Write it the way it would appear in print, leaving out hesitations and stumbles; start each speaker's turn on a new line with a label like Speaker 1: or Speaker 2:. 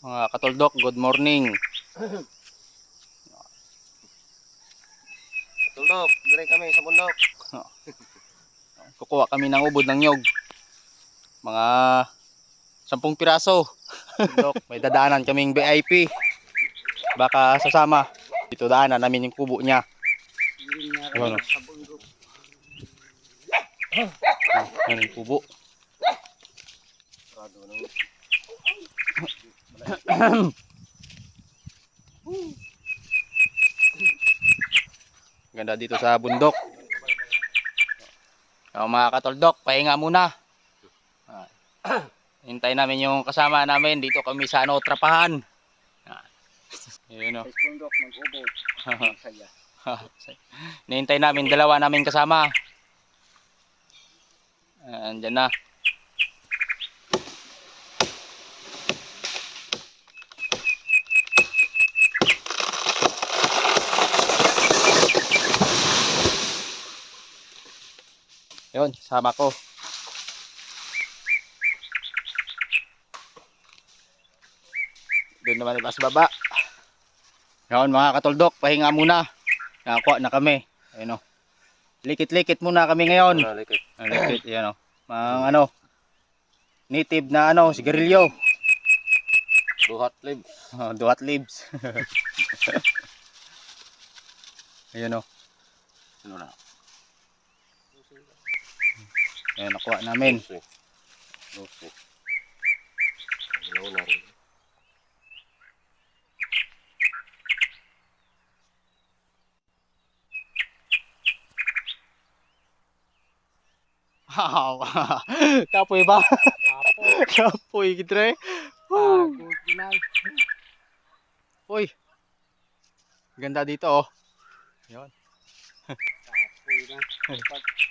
Speaker 1: Mga katuldok, good morning.
Speaker 2: Tuldok, dire kami sa bundok.
Speaker 1: Kukuha kami ng ubod ng nyog. Mga 10 piraso. Tuldok, may dadaanan kaming VIP. Baka sasama. Dito daanan namin yung kubo niya. Ayun,
Speaker 2: Sa bundok.
Speaker 1: yan yung kubo.
Speaker 2: Rado nang
Speaker 1: Ganda dito sa bundok. Mga katuldok, pahinga muna. Hintay namin yung kasama namin. Dito kami sa trapahan. Ayun o.
Speaker 2: sa bundok mag-ubod. Saya.
Speaker 1: Nihintay namin dalawa namin kasama. Andyan na. Yun, sama ko. Doon naman iba sa baba. Yun mga katuldok, pahinga muna. Nakakuha na kami. Ayun o. Likit-likit muna kami ngayon.
Speaker 2: Likit.
Speaker 1: Likit, yan o. Mga native na sigarilyo.
Speaker 2: Duhat lib.
Speaker 1: Duhat leaves. Ayun o.
Speaker 2: Ano na?
Speaker 1: Ayun, nakuha namin.
Speaker 2: Lusi. Ano na rin.
Speaker 1: Kapoy ba? Kapoy gitre. Uy. Ganda dito oh. Ayun.
Speaker 2: Kapoy na.